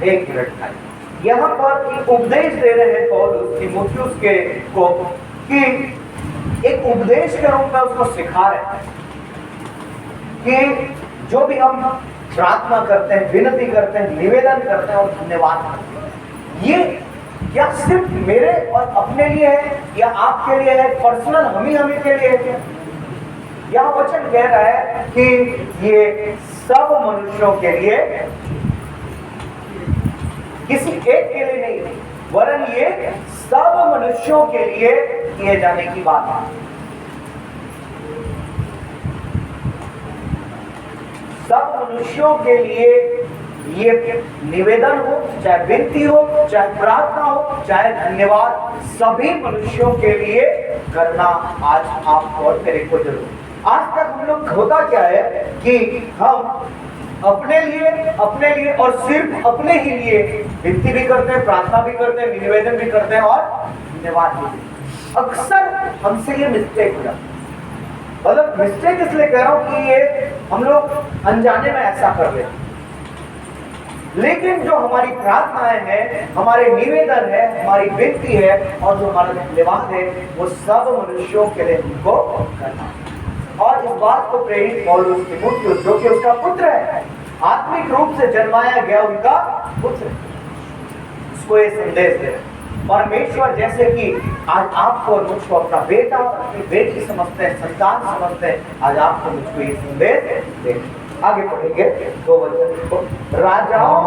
एक मिनट भाई, यहाँ पर एक उपदेश दे रहे हैं पौलुस तीमुथियुस के को कि एक उपदेश के रूप में उसको सिखा रहे हैं कि जो भी हम प्रार्थना करते हैं, विनती करते हैं, निवेदन करते हैं और धन्यवाद करते हैं, ये क्या सिर्फ मेरे और अपने लिए है या आपके लिए है, पर्सनल हम ही के लिए है क्या? यह वचन कह रहा है कि ये सब मनुष्यों के लिए, किसी एक के लिए नहीं, वरन ये सब मनुष्यों के लिए किए जाने की बात है। सब मनुष्यों के लिए ये निवेदन हो, चाहे विनती हो, चाहे प्रार्थना हो, चाहे धन्यवाद, सभी मनुष्यों के लिए करना आज आप और मेरे को जरूर। आज तक हम लोग होता क्या है कि हम अपने लिए और सिर्फ अपने ही लिए विनती भी करते हैं, प्रार्थना भी करते हैं, निवेदन भी करते हैं और धन्यवाद भी। अक्सर हमसे ये मिस्टेक हो जाता है। मतलब मिस्टेक इसलिए कह रहा हूं कि ये हम लोग अनजाने में ऐसा कर रहे हैं, लेकिन जो हमारी प्रार्थनाएं हैं, हमारे निवेदन है, हमारी विनती है और जो हमारा धन्यवाद है, वो सब मनुष्यों के लिए हमको करना है। और इस बात को प्रेरित पौलुस तीमुथियुस, जो कि उसका पुत्र है, आत्मिक रूप से जन्माया गया उनका पुत्र, उसको ये संदेश दे रहे। परमेश्वर जैसे कि आज आपको और मुझको अपना बेटा, अपनी बेटी समझते हैं, संतान समझते हैं, आज आपको मुझको ये संदेश दे। आगे पढ़ेंगे 2 वचन को। राजाओं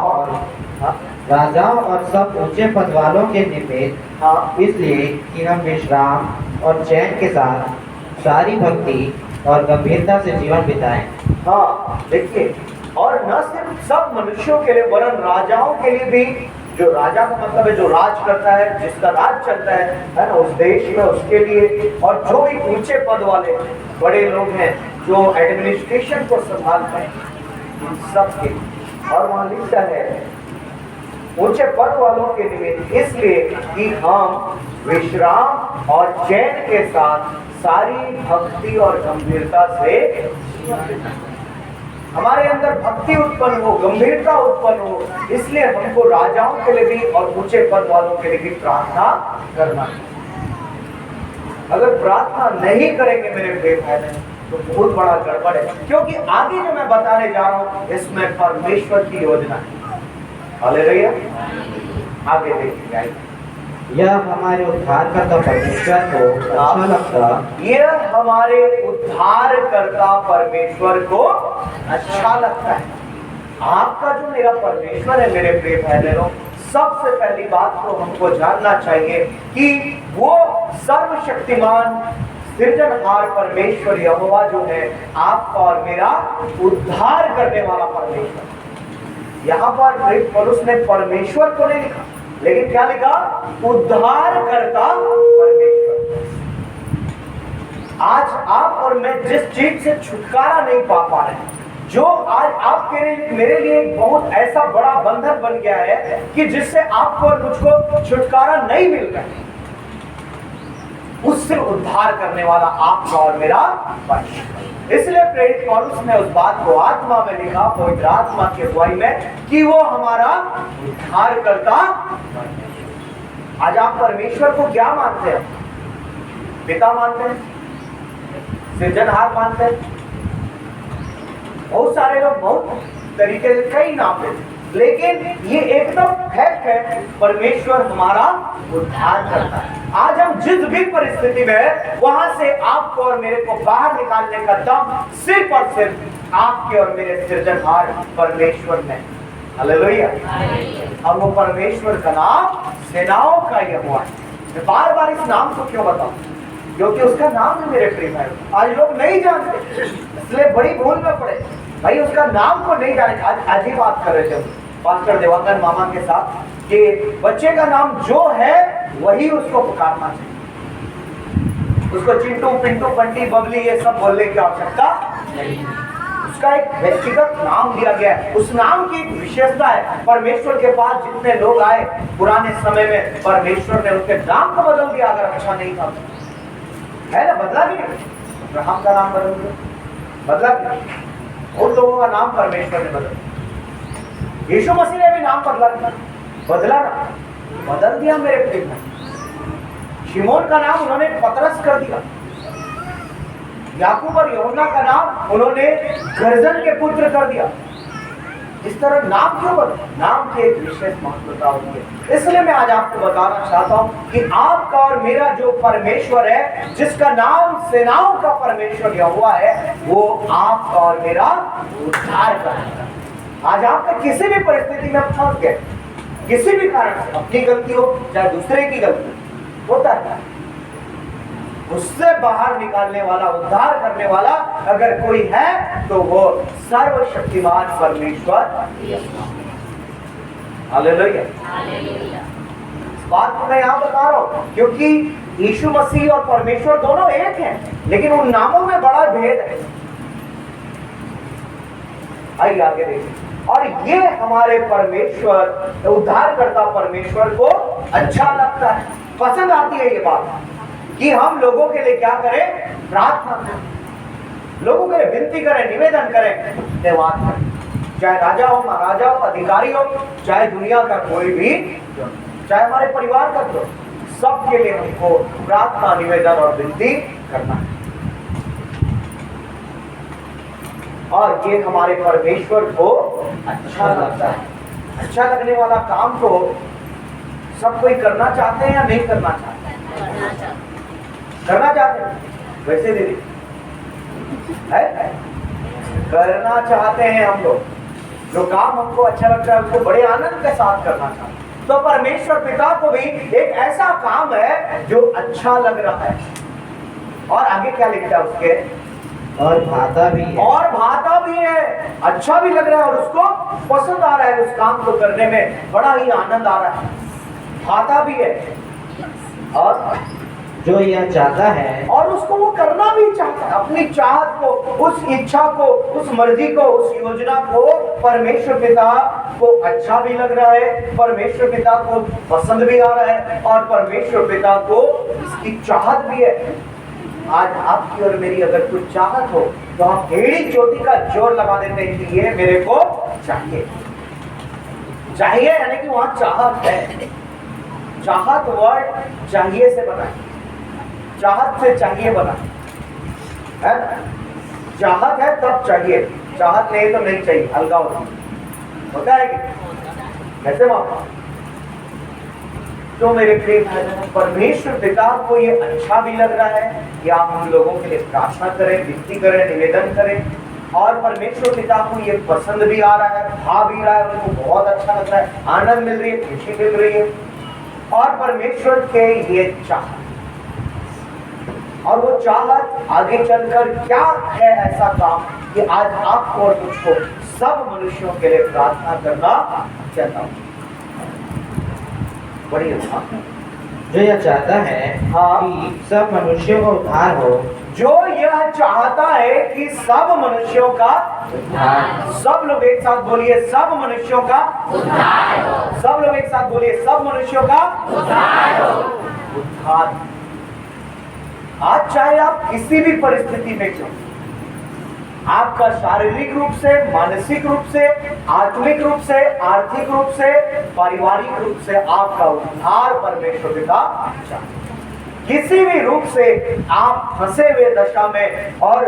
और सब ऊंचे पद वालों के निमित्त, इसलिए कि हम विश्राम और चैन के साथ सारी भक्ति और गंभीरता से जीवन बिताएं। हाँ देखिए, और न सिर्फ सब मनुष्यों के लिए वरन राजाओं के लिए भी। जो राजा का मतलब है जो राज करता है, जिसका राज चलता है ना उस देश में, उसके लिए। और जो भी ऊंचे पद वाले बड़े लोग हैं जो एडमिनिस्ट्रेशन को संभालते हैं, उन सब के। और वहां लिखता है ऊंचे पद वालों के निमित्त, इसलिए कि हम विश्राम और चैन के साथ सारी भक्ति और गंभीरता से, हमारे अंदर भक्ति उत्पन्न हो, गंभीरता उत्पन्न हो, इसलिए हमको राजाओं के लिए भी और ऊंचे पद वालों के लिए भी प्रार्थना करना है। अगर प्रार्थना नहीं करेंगे मेरे प्रिय भाई तो बहुत बड़ा गड़बड़ है, क्योंकि आगे जो मैं बताने जा रहा हूं इसमें परमेश्वर की योजना है। हालेलुया। आगे देखिए, यह हमारे उद्धारकर्ता परमेश्वर को अच्छा लगता, यह हमारे उद्धारकर्ता परमेश्वर को अच्छा लगता है। आपका जो मेरा परमेश्वर है मेरे प्रिय भाई बहनों, सबसे पहली बात तो हमको जानना चाहिए कि वो सर्वशक्तिमान सृजनहार परमेश्वर यहोवा जो है, आपका और मेरा उद्धार करने वाला परमेश्वर। यहाँ पर पौलुस ने परमेश्वर को नहीं लिखा, लेकिन क्या लिखा? उद्धार करता परमेश्वर। आज आप और मैं जिस चीज से छुटकारा नहीं पा रहे हैं, जो आज आपके लिए मेरे लिए बहुत ऐसा बड़ा बंधन बन गया है कि जिससे आपको और मुझको छुटकारा नहीं मिल रहा है, उससे उद्धार करने वाला आपका और मेरा परमेश्वर। इसलिए प्रेरित पौलुस ने उस बात को आत्मा में लिखा, पवित्र आत्मा की अगुवाई में, कि वो हमारा उद्धार करता। आज आप परमेश्वर को क्या मानते हैं? पिता मानते हैं, सृजनहार मानते हैं। बहुत सारे लोग बहुत तरीके से कई नाम देते हैं, लेकिन ये एकदम फैक्ट है, परमेश्वर हमारा उद्धार करता है। आज हम जिस भी परिस्थिति में है, वहां से आपको और मेरे को बाहर निकालने का दम सिर्फ और सिर्फ आपके और मेरे सृजनहार परमेश्वर में। हालेलुया। अब वो परमेश्वर का नाम सेनाओं का यहोवा है। मैं बार बार इस नाम को क्यों बताऊं? क्योंकि उसका नाम है मेरे प्रिय भाई। आज लोग नहीं जानते, इसलिए बड़ी भूल में पड़े भाई, उसका नाम को नहीं जाने। आज ही बात कर रहे थे पास्टर देवांगन मामा के साथ कि बच्चे का नाम जो है वही उसको पुकारना चाहिए। उसको चिंटू, पिंटू, बंटी, बबली ये सब बोलने की आवश्यकता नहीं। उसका एक व्यक्तिगत नाम दिया गया है। उस नाम की एक विशेषता है। परमेश्वर के पास जितने लोग आए पुराने समय में, परमेश्वर ने उनके नाम को बदल दिया अगर अच्छा नहीं था, है ना? बदला भी नहीं। अब्राहम का नाम बदल दिया, बदला भी नहीं। उन लोगों का नाम परमेश्वर ने बदल दिया। यीशु मसीह ने भी नाम बदला ना, बदल दिया मेरे प्रिय भाई। शिमोन का नाम उन्होंने पतरस कर दिया, याकूब और यूहन्ना का नाम उन्होंने गर्जन के पुत्र कर दिया। इस तरह नाम क्यों बदला? नाम की एक विशेष महत्वता होती है। इसलिए मैं आज आपको बताना चाहता हूं कि आपका और मेरा जो परमेश्वर है, जिसका नाम सेनाओं का परमेश्वर यहोवा है, वो आपका और मेरा उद्धार करेगा। आज आपका किसी भी परिस्थिति में फंस गए, किसी भी कारण से, अपनी गलती हो चाहे दूसरे की गलती, होता है, उससे बाहर निकालने वाला, उद्धार करने वाला अगर कोई है तो वो सर्वशक्तिमान परमेश्वर। हालेलुया। इस बात को मैं यहां बता रहा हूं क्योंकि यीशु मसीह और परमेश्वर दोनों एक हैं, लेकिन उन नामों में बड़ा भेद है। आइए आगे देखिए। और ये हमारे परमेश्वर, उद्धारकर्ता परमेश्वर को अच्छा लगता है, पसंद आती है ये बात कि हम लोगों के लिए क्या करें? प्रार्थना करें, लोगों के लिए विनती करें, निवेदन करें, धन्यवाद करें। चाहे राजा हो, महाराजा हो, अधिकारी हो, चाहे दुनिया का कोई भी, चाहे हमारे परिवार का हो, सबके लिए हमको प्रार्थना, निवेदन और विनती करना है। और ये हमारे परमेश्वर को अच्छा लगता है। अच्छा लगने वाला काम तो सब कोई करना चाहते हैं या नहीं करना चाहते? करना चाहते हैं। वैसे दीदी है, करना चाहते हैं हम लोग। जो काम हमको अच्छा लगता है उसको बड़े आनंद के साथ करना चाहते हैं। तो परमेश्वर पिता को भी एक ऐसा काम है जो अच्छा लग रहा है। और आगे क्या लिखता है उसके? और भाता भी है। और भाता भी है, अच्छा भी लग रहा है और उसको पसंद आ रहा है, उस काम को करने में बड़ा ही आनंद आ रहा है, भाता भी है। और जो यह चाहता है और उसको वो करना भी चाहता है, अपनी चाहत को, उस इच्छा को, उस मर्जी को, उस योजना को परमेश्वर पिता को अच्छा भी लग रहा है, परमेश्वर पिता को पसंद भी आ रहा है और परमेश्वर पिता को इसकी चाहत भी है। आज आपकी और मेरी अगर कुछ चाहत हो तो हम एड़ी चोटी का जोर लगा देते हैं कि ये मेरे को चाहिए। चाहिए यानी कि वहां चाहत है। चाहत वर्ड चाहिए से बना है, चाहत से चाहिए बना है ना? चाहत है तब चाहिए, चाहत नहीं तो नहीं चाहिए, हल्का होता है कि कैसे मामा? तो मेरे प्रिय भाई, परमेश्वर पिता को ये अच्छा भी लग रहा है कि आप हम लोगों के लिए प्रार्थना करें, विनती करें, निवेदन करें। और परमेश्वर पिता को ये पसंद भी आ रहा है, भा भी रहा है, उनको बहुत अच्छा लग रहा है, आनंद मिल रही है, खुशी मिल रही है। और परमेश्वर के ये चाहत, और वो चाहत आगे चलकर क्या है ऐसा काम कि आज आपको और मुझको सब मनुष्यों के लिए प्रार्थना करना चाहता हूँ। बड़ी जो यह चाहता है कि सब मनुष्यों का उद्धार हो। जो यह चाहता है कि सब मनुष्यों का उद्धार। सब लोग एक साथ बोलिए, सब मनुष्यों का उद्धार हो। सब लोग एक साथ बोलिए, सब मनुष्यों का उद्धार हो। उद्धार। आज चाहे आप किसी भी परिस्थिति में क्यों, आपका शारीरिक रूप से, मानसिक रूप से, आत्मिक रूप से, आर्थिक रूप से, पारिवारिक रूप से आपका उद्धार परमेश्वर पिता चाहते। किसी भी रूप से आप फंसे हुए दशा में, और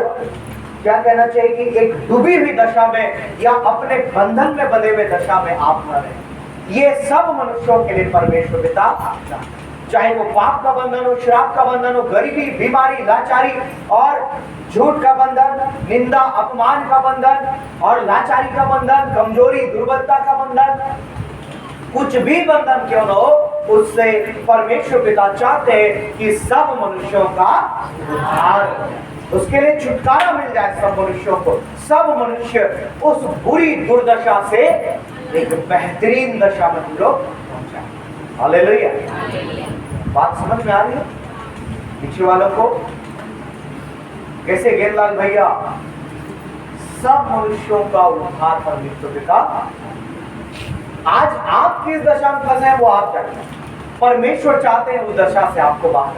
क्या कहना चाहिए कि एक डूबी हुई दशा में या अपने बंधन में बंधे हुए दशा में आप न रहे, ये सब मनुष्यों के लिए परमेश्वर पिता चाहते। चाहे वो पाप का बंधन हो, श्राप का बंधन हो, गरीबी, बीमारी, लाचारी और झूठ का बंधन, निंदा, अपमान का बंधन और लाचारी का बंधन, कमजोरी, दुर्बलता का बंधन, कुछ भी बंधन क्यों न हो, उससे परमेश्वर पिता चाहते हैं कि सब मनुष्यों का उद्धार, उसके लिए छुटकारा मिल जाए सब मनुष्यों को। सब मनुष्य उस बुरी दुर्दशा से एक बेहतरीन दशा में हम लोग पहुंचाए। हालेलुया। बात समझ में आ रही है पीछे वालों को? कैसे गेंदलाल भैया, सब मनुष्यों का उद्धार परमेश्वर पिता। आज आप किस दशा में फंसे हैं वो आप जानते हैं, परमेश्वर चाहते हैं उस दशा से आपको बाहर,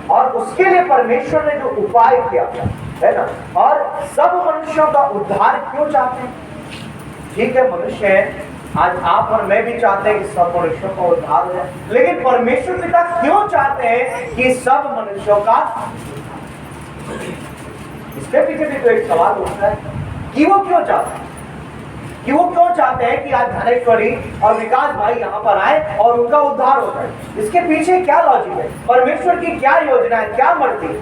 और उसके लिए परमेश्वर ने जो उपाय किया है ना। और सब मनुष्यों का उद्धार क्यों चाहते हैं? ठीक है, मनुष्य है, आज आप और मैं भी चाहते हैं कि सब मनुष्यों का उद्धार हो जाए, लेकिन परमेश्वर पिता क्यों चाहते हैं कि सब मनुष्यों का? इसके पीछे भी तो एक सवाल उठता है कि वो क्यों चाहते हैं, कि वो क्यों चाहते हैं कि आज धनेश्वरी और विकास भाई यहाँ पर आए और उनका उद्धार हो जाए। इसके पीछे क्या लॉजिक है, परमेश्वर की क्या योजना है, क्या मर्जी है?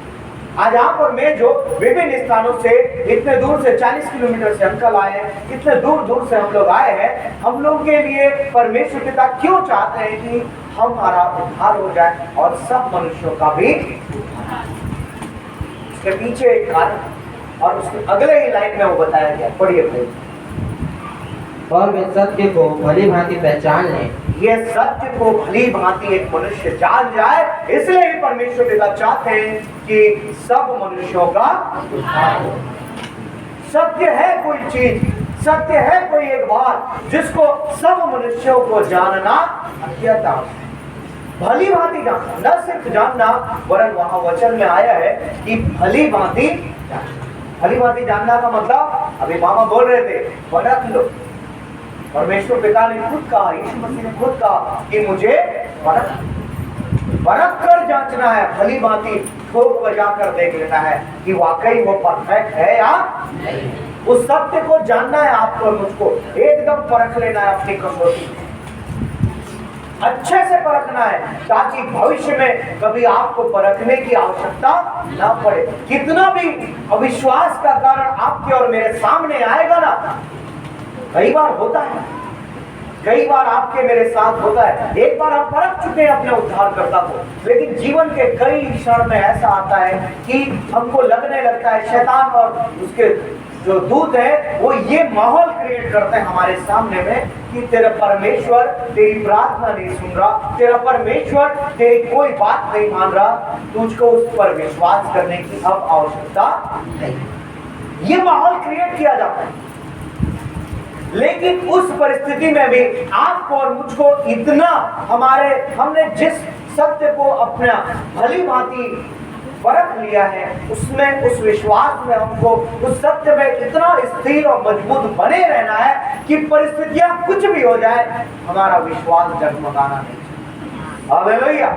आज आप और मैं जो विभिन्न स्थानों से, इतने दूर से 40 किलोमीटर से अंकल आए हैं, इतने दूर दूर से हम लोग आए हैं, हम लोग के लिए परमेश्वर पिता क्यों चाहते हैं कि हमारा उद्धार हो जाए और सब मनुष्यों का भी? इसके पीछे एक कारण, और उसके अगले ही लाइन में वो बताया गया, पढ़िए भाई। और वे सत्य को भली भांति पहचान लें। ये सत्य को भली भांति एक मनुष्य जान जाए, इसलिए ही परमेश्वर पिता चाहते हैं कि सब मनुष्यों का उद्धार हो। सत्य है कोई चीज, सत्य है कोई एक बात जिसको सब मनुष्यों को जानना अत्यंत आवश्यक है। भली भांति जानना, न सिर्फ जानना, वरन वहां वचन में आया है कि भली भांति जानना। भली भांति जानना का मतलब, अभी मामा बोल रहे थे, परख लो। परमेश्वर पिता ने खुद कहा, यीशु मसीह ने खुद कहा कि मुझे परख कर जांचना है, भली भांति ठोक बजा कर देख लेना है कि वाकई वो परफेक्ट है या नहीं। उस सत्य को जानना है आपको और मुझको, एकदम परख लेना है अपनी कसौटी, अच्छे से परखना है, ताकि भविष्य में कभी आपको परखने की आवश्यकता ना पड़े। कितना भी अविश्वास का कारण आपके और मेरे सामने आएगा ना, कई बार होता है, कई बार आपके मेरे साथ होता है। एक बार हम परख चुके हैं अपने उद्धारकर्ता को, लेकिन जीवन के कई क्षण में ऐसा आता है कि हमको लगने लगता है, शैतान और उसके जो दूत है वो ये माहौल क्रिएट करते हैं हमारे सामने में कि तेरा परमेश्वर तेरी प्रार्थना नहीं सुन रहा, तेरा परमेश्वर तेरी कोई बात नहीं मान रहा, तुझको उस पर विश्वास करने की अब आवश्यकता नहीं। ये माहौल क्रिएट किया जाता है। लेकिन उस परिस्थिति में भी आपको और मुझको इतना हमने जिस सत्य को अपना भली भांति परख लिया है, उसमें, उस विश्वास में हमको उस सत्य में इतना स्थिर और मजबूत बने रहना है कि परिस्थितियां कुछ भी हो जाए, हमारा विश्वास डगमगाना नहीं। हालेलुया।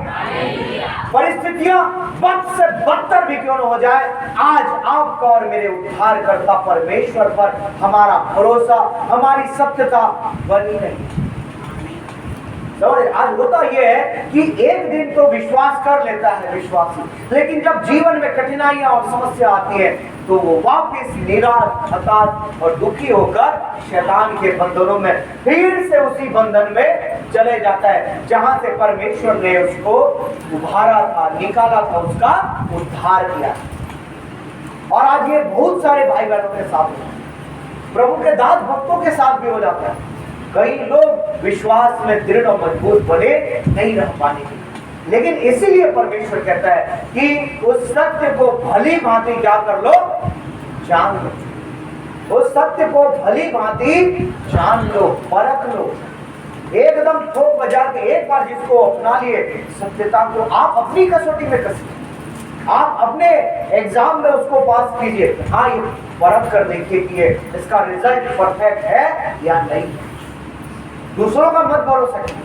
परिस्थितियां बद से बदतर भी क्यों न हो जाए, आज आपका और मेरे उद्धारकर्ता परमेश्वर पर हमारा भरोसा, हमारी सत्यता बनी रही। आज होता यह है कि एक दिन तो विश्वास कर लेता है विश्वासी, लेकिन जब जीवन में कठिनाइयां और समस्या आती है तो वो वापस निराश, हताश और दुखी होकर शैतान के बंधनों में फिर से उसी बंधन में चले जाता है जहां से परमेश्वर ने उसको उभारा था, निकाला था, उसका उद्धार किया। और आज ये बहुत सारे भाई बहनों के साथ होता है, प्रभु के दास भक्तों के साथ भी हो जाता है। कई लोग विश्वास में दृढ़ और मजबूत बने नहीं रह पाने के, लेकिन इसीलिए परमेश्वर कहता है कि उस सत्य को भली भांति क्या कर लो, जान लो। उस सत्य को भली भांति जान लो, परख लो, एकदम ठोक बजा के एक बार जिसको अपना लिए सत्यता को आप अपनी कसौटी में कसिए, आप अपने एग्जाम में उसको पास कीजिए। हाँ, ये परख कर देखिए कि इसका रिजल्ट परफेक्ट है या नहीं। दूसरों का मत भरोसा कीजिए,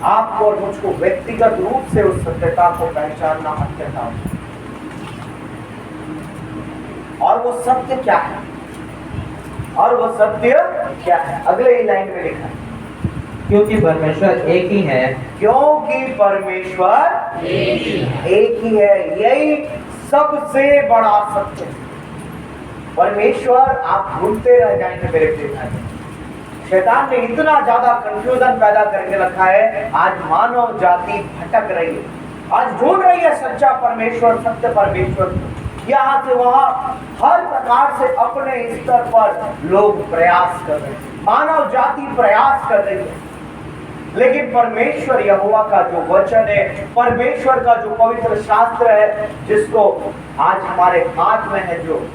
आपको और मुझको व्यक्तिगत रूप से उस सत्यता को पहचानना अत्यंत आवश्यक। और वो सत्य क्या है, और वो सत्य क्या है, अगले ही लाइन में लिखा है, क्योंकि परमेश्वर एक ही है। क्योंकि परमेश्वर एक ही है, यही सबसे बड़ा सत्य है। परमेश्वर आप भूलते रह जाएंगे मेरे प्रिय। शैतान ने इतना ज्यादा कंफ्यूजन पैदा करके रखा है, आज मानव जाति भटक रही है, आज ढूंढ रही है सच्चा परमेश्वर, सत्य परमेश्वर। यहाँ से वहां हर प्रकार से अपने स्तर पर लोग प्रयास कर रहे हैं, मानव जाति प्रयास कर रही है, लेकिन परमेश्वर यहोवा का जो वचन है, परमेश्वर का जो पवित्र शास्त्र है, जिसको आज हमारे हाथ में है, जो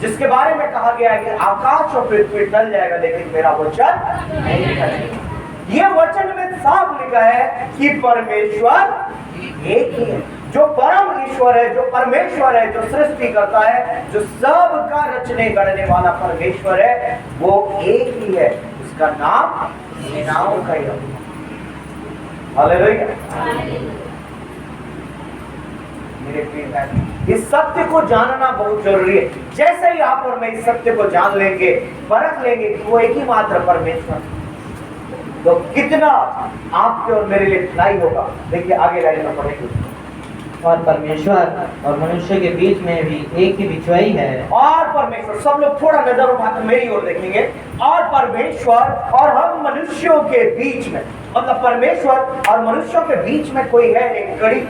जिसके बारे में कहा गया है कि आकाश और पृथ्वी टल जाएगा लेकिन मेरा वचन नहीं टलेगा। ये वचन में साफ लिखा है कि परमेश्वर एक ही है। जो परम ईश्वर है, जो परमेश्वर है, जो सृष्टि करता है, जो सब का रचने गढ़ने वाला परमेश्वर है, वो एक ही है। उसका नाम सेनाओं का यहोवा। हालेलुया। मेरे प्रिय भाई, इस सत्य को जानना बहुत जरूरी है। जैसे ही आप और मैं इस सत्य को जान लेंगे, परख लेंगे कि वो एक ही मात्र परमेश्वर, तो कितना आपके और मेरे लिए भलाई होगा। देखिए आगे लाइन में पढ़ेंगे। और परमेश्वर और मनुष्य के बीच में भी एक ही बिछुआई है। और परमेश्वर, सब लोग थोड़ा नजर उठाकर मेरी ओर देखेंगे। और परमेश्वर और हम मनुष्यों के बीच में, मतलब परमेश्वर और मनुष्यों के बीच में कोई है, एक कड़ी।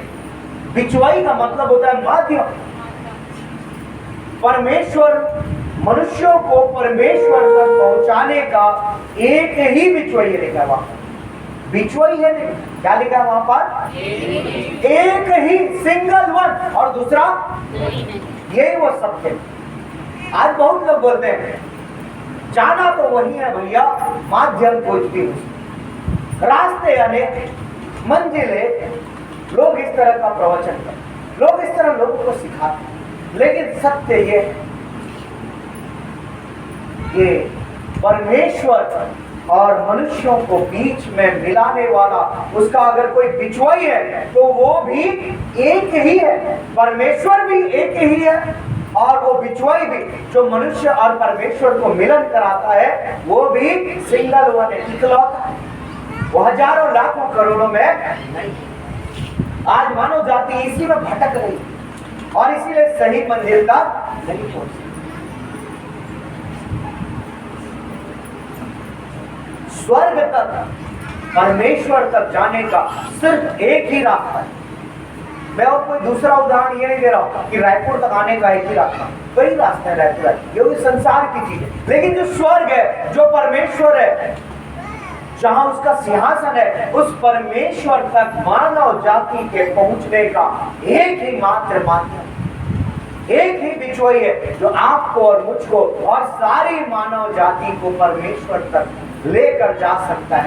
बिछुआई का मतलब होता है माध्यम। परमेश्वर मनुष्यों को परमेश्वर तक पहुंचाने का एक ही बिछुआई लिखा है वहां। बिछुआई है नहीं, क्या लिखा है वहां पर? एक ही, सिंगल वन। और दूसरा, यही वो सत्य। आज बहुत लोग बोलते हैं जाना तो वही है भैया, माध्यम कुछ भी नहीं। रास्ते अनेक, मंजिलें, लोग इस तरह का प्रवचन करते, लोग इस तरह लोगों को सिखाते, लेकिन सत्य ये परमेश्वर और मनुष्यों को बीच में मिलाने वाला, उसका अगर कोई बिछुआई है तो वो भी एक ही है। परमेश्वर भी एक ही है, और वो बिछुआई भी जो मनुष्य और परमेश्वर को मिलन कराता है, वो भी सिंगल वन है, इकलौता है। वो हजारों लाखों करोड़ों में नहीं। आज मानव जाति इसी में भटक रही और इसीलिए सही मंजिल तक नहीं पहुंची। स्वर्ग तक, परमेश्वर तक जाने का सिर्फ एक ही रास्ता है। मैं और कोई दूसरा उदाहरण ये नहीं दे रहा हूं कि रायपुर तक आने का एक ही रास्ता, कई रास्ते हैं रायपुर, ये संसार की चीज है। लेकिन जो स्वर्ग है, जो परमेश्वर है, जहां उसका सिंहासन है, उस परमेश्वर तक मानव जाति के पहुंचने का एक ही मात्र माध्यम, एक ही बिछुआई है जो आपको और मुझको और सारी मानव जाति को परमेश्वर तक लेकर जा सकता है।